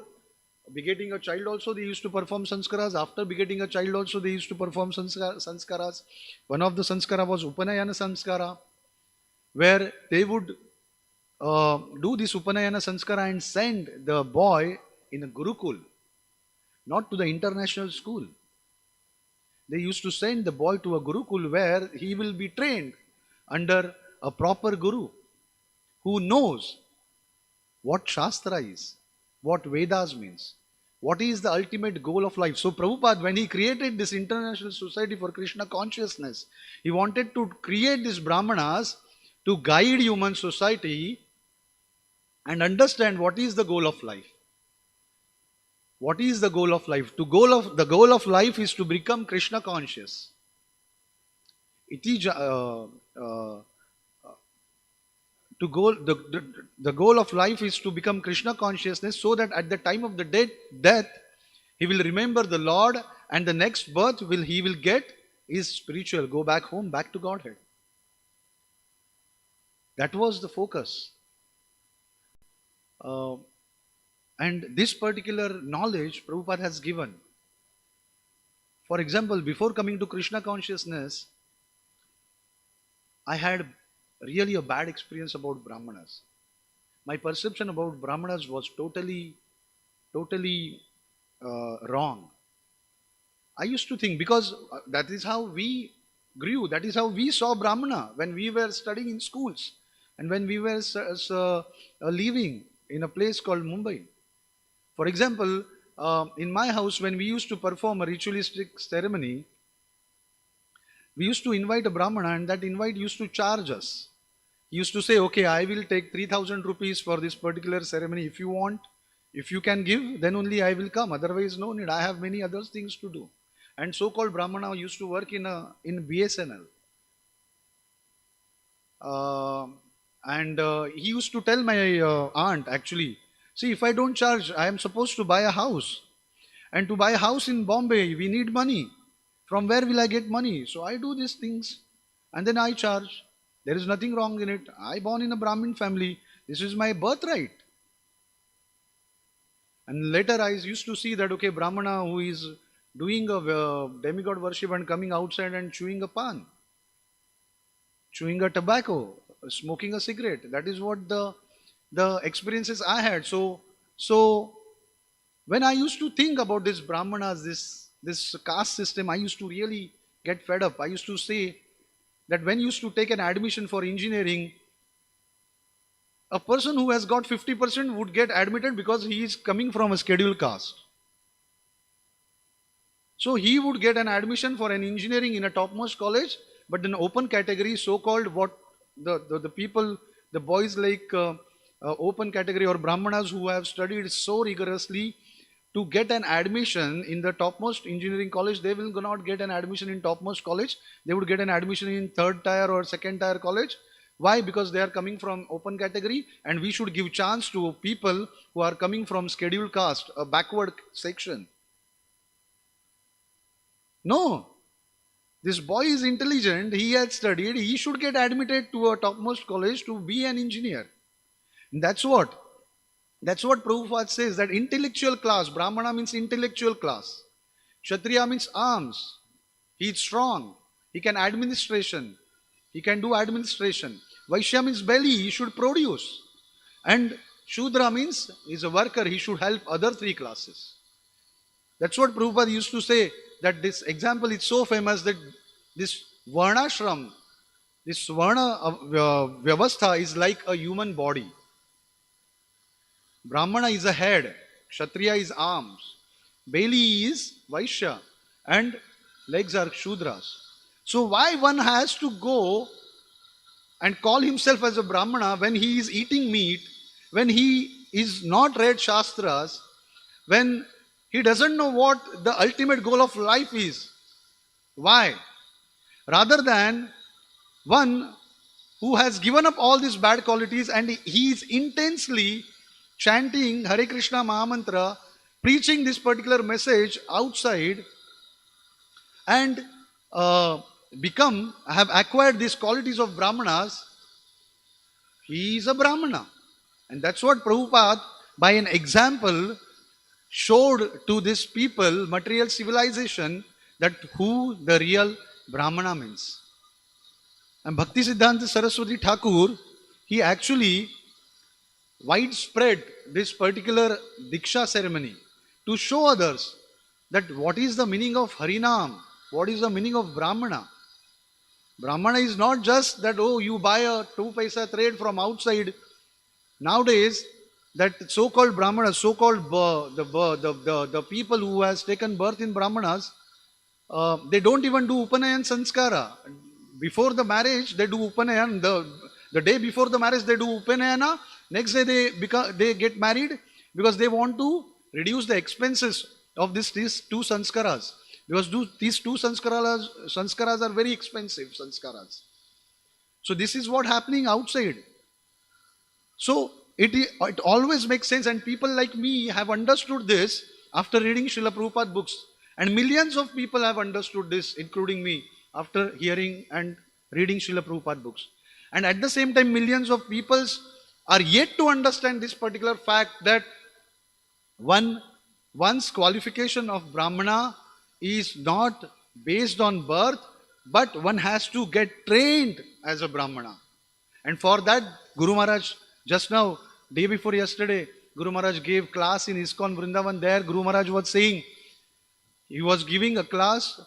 Begetting a child also they used to perform sanskaras. After begetting a child also they used to perform sanskaras. One of the sanskara was Upanayana sanskara, where they would do this Upanayana sanskara and send the boy in a Gurukul, not to the international school. They used to send the boy to a Gurukul where he will be trained under a proper Guru who knows what Shastra is, what Vedas means, what is the ultimate goal of life. So Prabhupada, when he created this International Society for Krishna Consciousness, he wanted to create these Brahmanas to guide human society and understand what is the goal of life. What is the goal of life? The goal of life is to become Krishna conscious. Iti to goal the goal of life is to become Krishna consciousness, so that at the time of the death he will remember the Lord, and the next birth he will get is spiritual, go back home, back to Godhead. That was the focus. And this particular knowledge Prabhupada has given. For example, before coming to Krishna consciousness, I had really a bad experience about Brahmanas. My perception about Brahmanas was totally wrong. I used to think, because that is how we grew, that is how we saw Brahmana when we were studying in schools and when we were living in a place called Mumbai. For example, in my house, when we used to perform a ritualistic ceremony, we used to invite a Brahmana, and that invite used to charge us. He used to say, okay, I will take 3,000 rupees for this particular ceremony. If you want, if you can give, then only I will come. Otherwise, no need. I have many other things to do. And so-called Brahmana used to work in BSNL. He used to tell my aunt, actually, see, if I don't charge, I am supposed to buy a house. And to buy a house in Bombay, we need money. From where will I get money? So I do these things and then I charge. There is nothing wrong in it. I born in a Brahmin family. This is my birthright. And later I used to see that, okay, Brahmana who is doing a demigod worship and coming outside and chewing a pan, chewing a tobacco, smoking a cigarette. That is what the experiences I had. So when I used to think about this Brahmanas, this caste system, I used to really get fed up. I used to say that when you used to take an admission for engineering, a person who has got 50% would get admitted because he is coming from a scheduled caste. So he would get an admission for an engineering in a topmost college, but in open category, so-called what the people, the boys like open category or Brahmanas who have studied so rigorously to get an admission in the topmost engineering college, they will not get an admission in topmost college. They would get an admission in third tier or second tier college. Why? Because they are coming from open category, and we should give chance to people who are coming from scheduled caste, a backward section. No. This boy is intelligent, he had studied, he should get admitted to a topmost college to be an engineer. And that's what Prabhupada says, that intellectual class, Brahmana means intellectual class. Kshatriya means arms. He is strong. He can administration. He can do administration. Vaishya means belly. He should produce. And Shudra means he is a worker. He should help other three classes. That's what Prabhupada used to say, that this example is so famous that this Varnashram, this Varna Vyavastha is like a human body. Brahmana is a head, Kshatriya is arms, Baili is Vaishya, and legs are Shudras. So why one has to go and call himself as a Brahmana when he is eating meat, when he is not read Shastras, when he doesn't know what the ultimate goal of life is? Why? Rather than one who has given up all these bad qualities and he is intensely chanting Hare Krishna Mahamantra, preaching this particular message outside, and have acquired these qualities of Brahmanas, he is a Brahmana. And that's what Prabhupada, by an example, showed to this people, material civilization, that who the real Brahmana means. And Bhakti Siddhanta Saraswati Thakur, he actually widespread this particular Diksha ceremony to show others that what is the meaning of Harinam, what is the meaning of Brahmana. Brahmana is not just that, oh, you buy a 2 paisa thread from outside. Nowadays, that so-called Brahmanas, so-called the people who has taken birth in Brahmanas, they don't even do Upanayan Sanskara. Before the marriage, they do Upanayan. The day before the marriage, they do Upanayana. Next day, they get married because they want to reduce the expenses of these two sanskaras. Because these two sanskaras are very expensive sanskaras. So this is what happening outside. So it always makes sense, and people like me have understood this after reading Srila Prabhupada books. And millions of people have understood this, including me, after hearing and reading Srila Prabhupada books. And at the same time, millions of people are yet to understand this particular fact that one's qualification of Brahmana is not based on birth, but one has to get trained as a Brahmana. And for that, Guru Maharaj, just now, day before yesterday, Guru Maharaj gave class in ISKCON Vrindavan. There, Guru Maharaj was saying, he was giving a class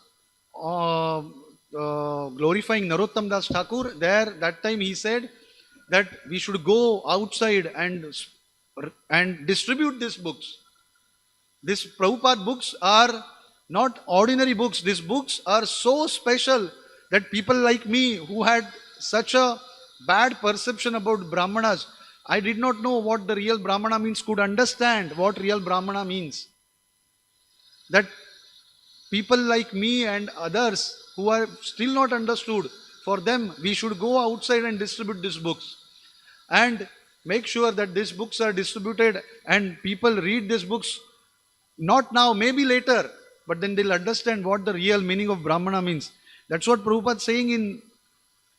glorifying Narottam Das Thakur. There, that time he said that we should go outside and distribute these books. These Prabhupada books are not ordinary books. These books are so special that people like me who had such a bad perception about Brahmanas, I did not know what the real Brahmana means, could understand what real Brahmana means. That people like me and others who are still not understood, for them we should go outside and distribute these books. And make sure that these books are distributed and people read these books, not now, maybe later, but then they'll understand what the real meaning of Brahmana means. That's what Prabhupada is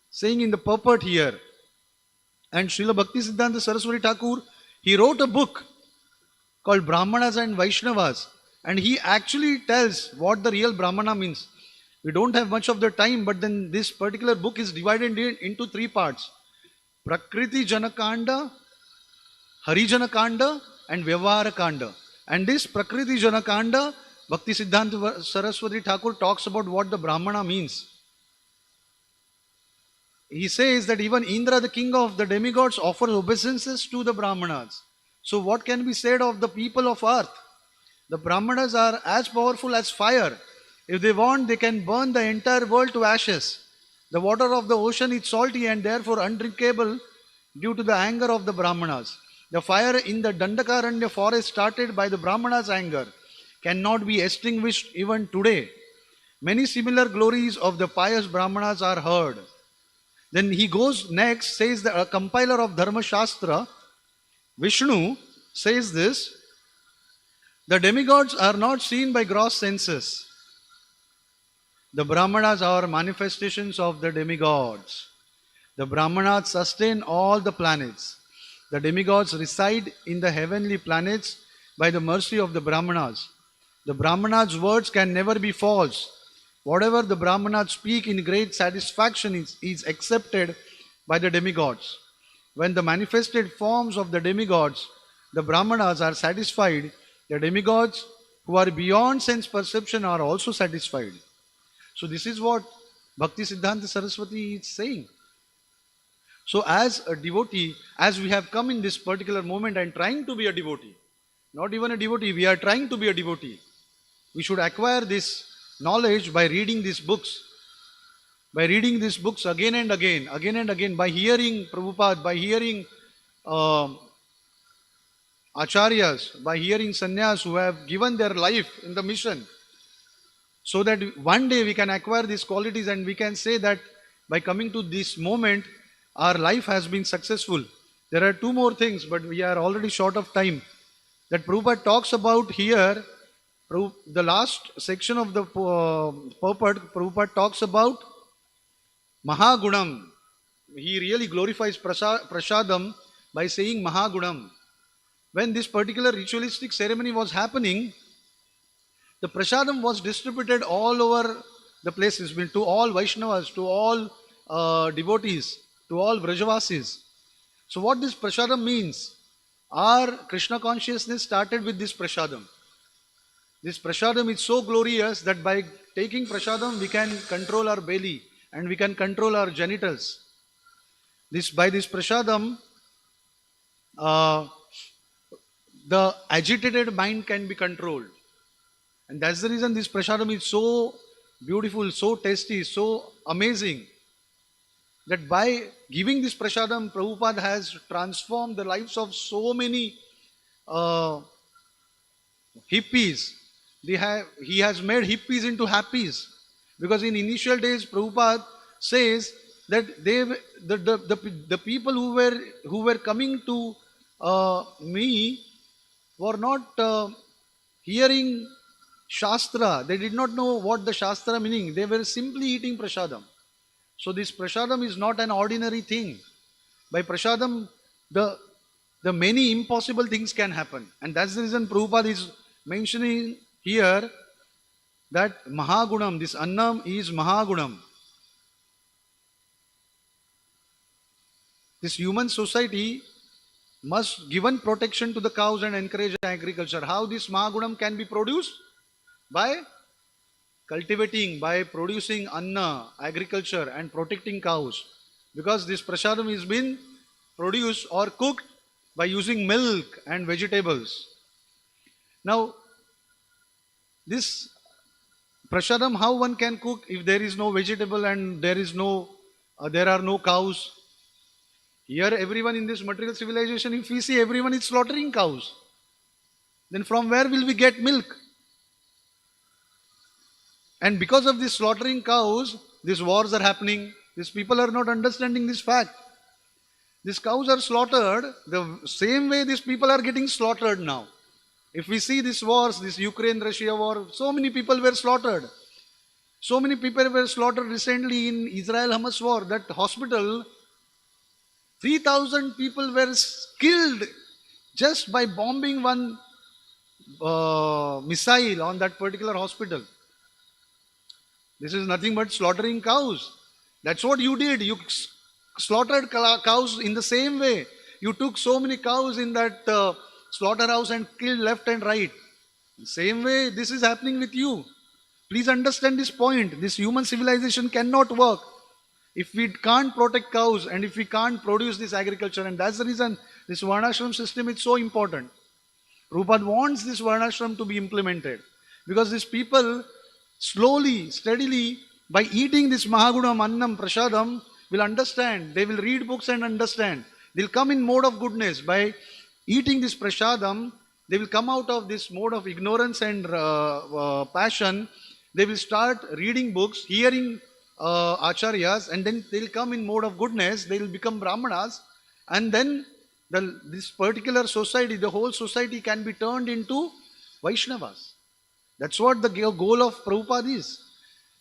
saying in the purport here. And Srila Bhakti Siddhanta Saraswati Thakur, he wrote a book called Brahmanas and Vaishnavas, and he actually tells what the real Brahmana means. We don't have much of the time, but then this particular book is divided into 3 parts. Prakriti Janakanda, Harijanakanda and Vyavaharakanda. And this Prakriti Janakanda, Bhakti Siddhanta Saraswati Thakur talks about what the Brahmana means. He says that even Indra, the king of the demigods, offers obeisances to the Brahmanas. So what can be said of the people of earth? The Brahmanas are as powerful as fire. If they want, they can burn the entire world to ashes. The water of the ocean is salty and therefore undrinkable due to the anger of the Brahmanas. The fire in the Dandakaranya forest started by the Brahmanas' anger cannot be extinguished even today. Many similar glories of the pious Brahmanas are heard. Then he goes next, says that a compiler of Dharma Shastra, Vishnu, says this: the demigods are not seen by gross senses. The Brahmanas are manifestations of the demigods. The Brahmanas sustain all the planets. The demigods reside in the heavenly planets by the mercy of the Brahmanas. The Brahmanas' words can never be false. Whatever the Brahmanas speak in great satisfaction is accepted by the demigods. When the manifested forms of the demigods, the Brahmanas, are satisfied, the demigods who are beyond sense perception are also satisfied. So this is what Bhakti Siddhanta Saraswati is saying. So as a devotee, as we have come in this particular moment and trying to be a devotee, not even a devotee, we are trying to be a devotee. We should acquire this knowledge by reading these books. By reading these books again and again, by hearing Prabhupada, by hearing acharyas, by hearing sannyas who have given their life in the mission, so that one day we can acquire these qualities and we can say that by coming to this moment, our life has been successful. There are 2 more things, but we are already short of time, that Prabhupada talks about here. The last section of the purport, Prabhupada talks about Mahagunam. He really glorifies Prasadam by saying Mahagunam. when this particular ritualistic ceremony was happening, the prasadam was distributed all over the places, to all Vaishnavas, to all devotees, to all Vrajavasis. So what this prasadam means, our Krishna consciousness started with this prasadam. This prasadam is so glorious that by taking prasadam we can control our belly and we can control our genitals. By this prasadam, uh, the agitated mind can be controlled. And that's the reason this prasadam is so beautiful, so tasty, so amazing, that by giving this prasadam, Prabhupada has transformed the lives of so many uh, hippies. He has made hippies into happies. Because in initial days, Prabhupada says that the people who were coming to me were not hearing Shastra. They did not know what the Shastra meaning. They were simply eating prasadam. So this prasadam is not an ordinary thing. By prasadam, the many impossible things can happen. And that's the reason Prabhupada is mentioning here that Mahagunam, this Annam is Mahagunam. This human society must given protection to the cows and encourage agriculture. How this Mahagunam can be produced? By cultivating, by producing Anna, agriculture and protecting cows. Because this prasadam is been produced or cooked by using milk and vegetables. Now, this prasadam, how one can cook if there is no vegetable and there are no cows? Here everyone in this material civilization, if we see everyone is slaughtering cows, then from where will we get milk? And because of this slaughtering cows, these wars are happening. These people are not understanding this fact. These cows are slaughtered the same way these people are getting slaughtered now. If we see these wars, this Ukraine-Russia war, so many people were slaughtered. So many people were slaughtered recently in Israel-Hamas war. That hospital, 3,000 people were killed just by bombing one missile on that particular hospital. This is nothing but slaughtering cows. That's what you did. You slaughtered cows in the same way. You took so many cows in that slaughterhouse and killed left and right. The same way this is happening with you. Please understand this point. This human civilization cannot work if we can't protect cows and if we can't produce this agriculture. And that's the reason this Varnashram system is so important. Prabhupada wants this Varnashram to be implemented. Because these people slowly, steadily, by eating this Mahagunam, Annam, Prasadam, will understand. They will read books and understand. They'll come in mode of goodness. By eating this Prasadam, they will come out of this mode of ignorance and passion. They will start reading books, hearing acharyas, and then they'll come in mode of goodness. They will become Brahmanas, and then this particular society, the whole society can be turned into Vaishnavas. That's what the goal of Prabhupada is.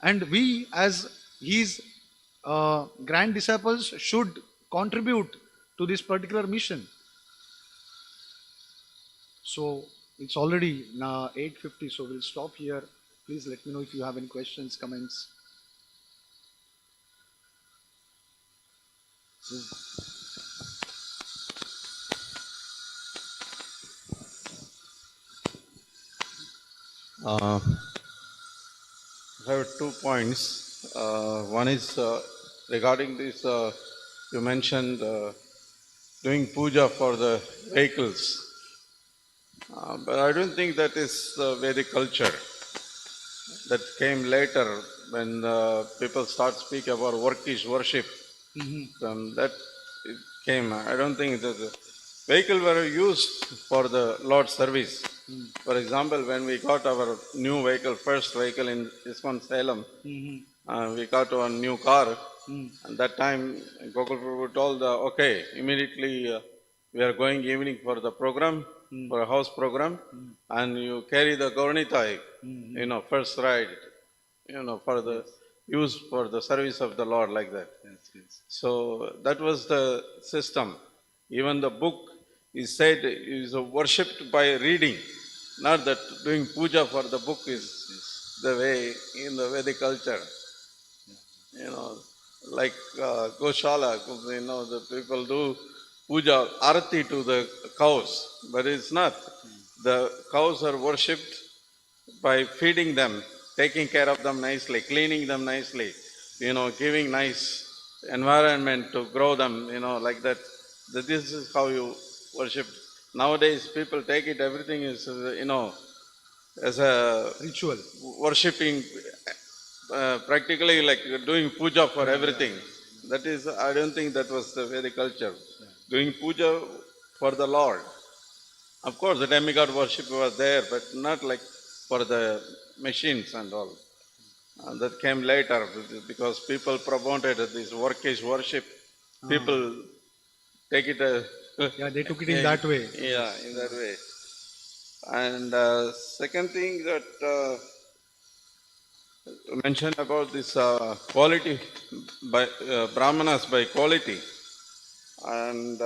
And we as his grand disciples should contribute to this particular mission. So it's already now 8:50, so we'll stop here. Please let me know if you have any questions, comments. I have 2 points. One is regarding this, you mentioned doing puja for the vehicles. But I don't think that is Vedic culture. That came later when people start speaking about work is worship. That it came. I don't think that the vehicles were used for the Lord's service. For example, when we got our new vehicle, first vehicle in Isman Salem, we got one new car. And that time, Gokul Prabhu told, okay, immediately we are going evening for the program, for a house program, and you carry the Gaurnitai, first ride, for the use for the service of the Lord, like that. Yes. So that was the system. Even the book, is said is worshipped by reading, not that doing puja for the book is the way in the Vedic culture. You know, like Goshala, the people do puja, arati to the cows, but it's not. The cows are worshipped by feeding them, taking care of them nicely, cleaning them nicely, giving nice environment to grow them, like that. This is how you worship. Nowadays, people take it, everything is, as a Ritual. worshipping, practically like doing puja for everything. That is, I don't think that was the Vedic culture. Doing puja for the Lord. Of course, the demigod worship was there, but not like for the machines and all. That came later because people promoted this work is worship. People take it Yeah, they took it in that way. yeah, in that way. And second thing that you mentioned about this quality by brahmanas by quality, and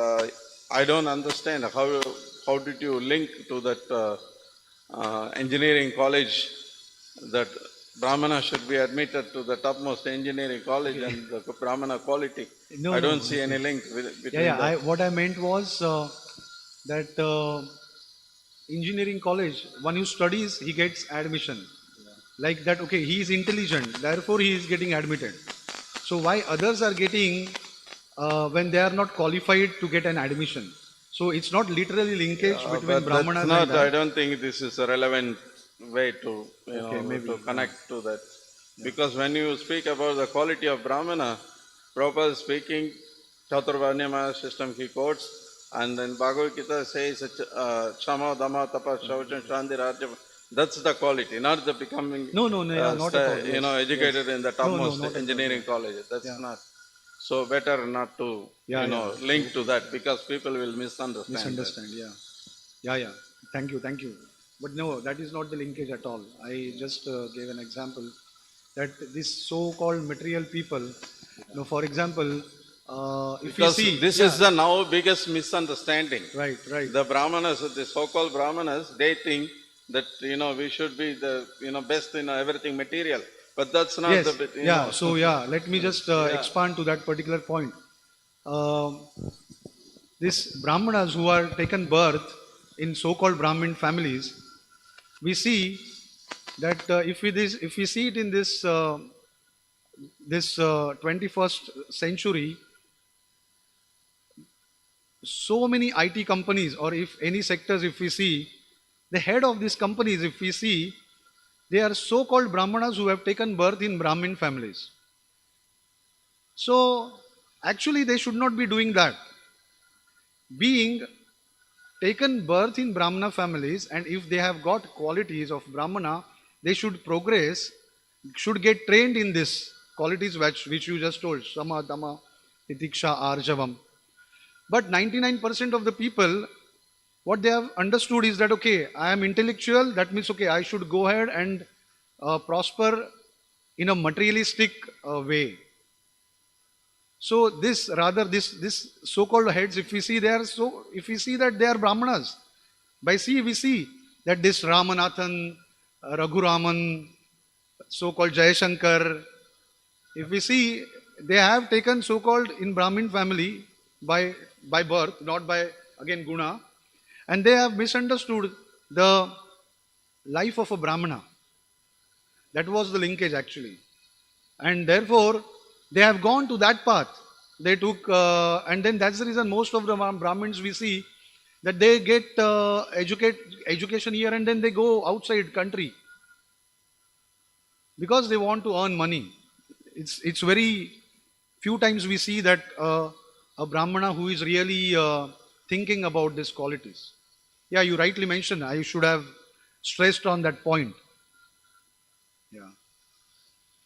I don't understand how did you link to that engineering college that Brahmana should be admitted to the topmost engineering college and the Brahmana quality. No, I no. don't see any link between Yeah, that. what I meant was that engineering college, one who studies, he gets admission. Like that, okay, he is intelligent, therefore he is getting admitted. So why others are getting when they are not qualified to get an admission? So it's not literally linkage between But that's brahmanas and not, I that. don't think this is a relevant way to, Maybe, to connect to that. Because when you speak about the quality of Brahmana, proper speaking, Chaturvarnyamaya system he quotes, and then Bhagavad Gita says, Shama, Dhamma, Tapa, Shaucham, Shanti, Rajya. That's the quality, not the becoming, No, yeah, not at all. Yes, educated in the topmost not at all, engineering college. That's not. So better not to, link to that because people will misunderstand. Misunderstand, yeah. Thank you. But no, that is not the linkage at all. I just gave an example that this so-called material people, for example, if we Because see, this is the now biggest misunderstanding. right. The Brahmanas, the so-called Brahmanas, they think that, we should be the, best in everything material. But that's not Yes, the, So let me just expand to that particular point. These Brahmanas who are taken birth in so-called Brahmin families, we see that if we see it in this 21st century, so many IT companies, or if any sectors, if we see the head of these companies, if we see, they are so-called Brahmanas who have taken birth in Brahmin families. So actually they should not be doing that. Being taken birth in Brahmana families, and if they have got qualities of Brahmana, they should progress, should get trained in this qualities which you just told, Sama, Dhamma, Titiksha, Arjavam. But 99% of the people, what they have understood is that, okay, I am intellectual, that means, okay, I should go ahead and prosper in a materialistic way. So this so-called heads, if we see that they are Brahmanas, we see that this Ramanathan, Raghuraman, so-called Jayashankar, if we see, they have taken so-called in Brahmin family by birth, not by again guna, and they have misunderstood the life of a Brahmana. That was the linkage actually, and therefore they have gone to that path. They took, and then that's the reason most of the Brahmins we see that they get education here and then they go outside country because they want to earn money. It's very few times we see that a Brahmana who is really thinking about these qualities. Yeah, you rightly mentioned. I should have stressed on that point. Yeah.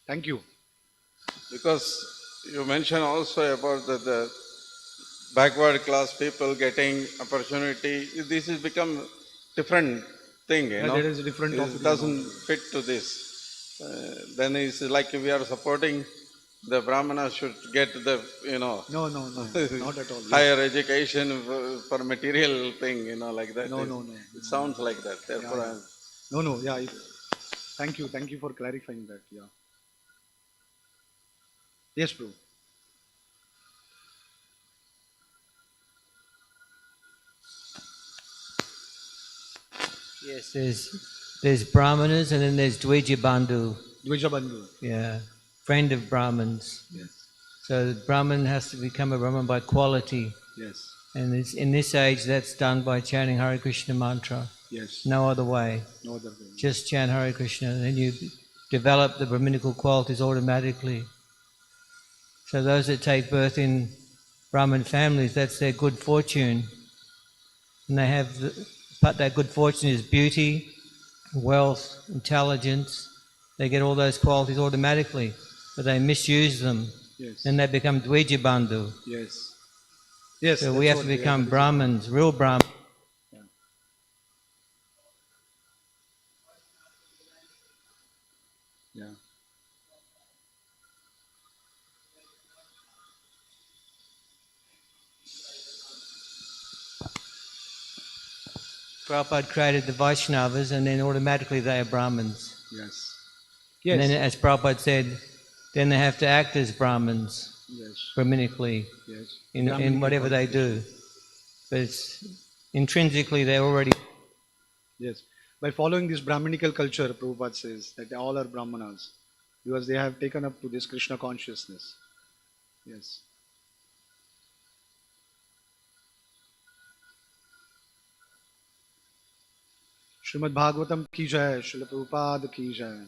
Thank you. Because you mentioned also about the backward class people getting opportunity. This has become different thing, There is a different topic. It doesn't fit to this. Then it's like we are supporting the Brahmanas should get the, No, not at all. Yes. higher education for material thing, like that. No, It sounds like that. Therefore, yeah. No, yeah. Thank you for clarifying that. Yeah. Yes, bro. Yes, there's Brahmanas and then there's Dvija Bandhu. Dvija Bandhu. Yeah, friend of Brahmins. Yes. So the Brahman has to become a Brahman by quality. Yes. And in this age, that's done by chanting Hare Krishna mantra. Yes. No other way. No other way. Just chant Hare Krishna, and then you develop the Brahminical qualities automatically. So those that take birth in Brahmin families, that's their good fortune. And they have that good fortune is beauty, wealth, intelligence. They get all those qualities automatically, but they misuse them. Yes. Then they become Dvija Bandhu. Yes. Yes. So we have to become Brahmins, real Brahmins. Yeah. Yeah. Prabhupada created the Vaishnavas, and then automatically they are Brahmins. Yes. And Yes. then, as Prabhupada said, then they have to act as Brahmins, Yes. Brahminically, Yes. in whatever they do. But it's, intrinsically, they're already. Yes. By following this Brahminical culture, Prabhupada says that all are Brahmanas because they have taken up to this Krishna consciousness. Yes. Srimad Bhagavatam ki jai, Srila Prabhupada ki jai.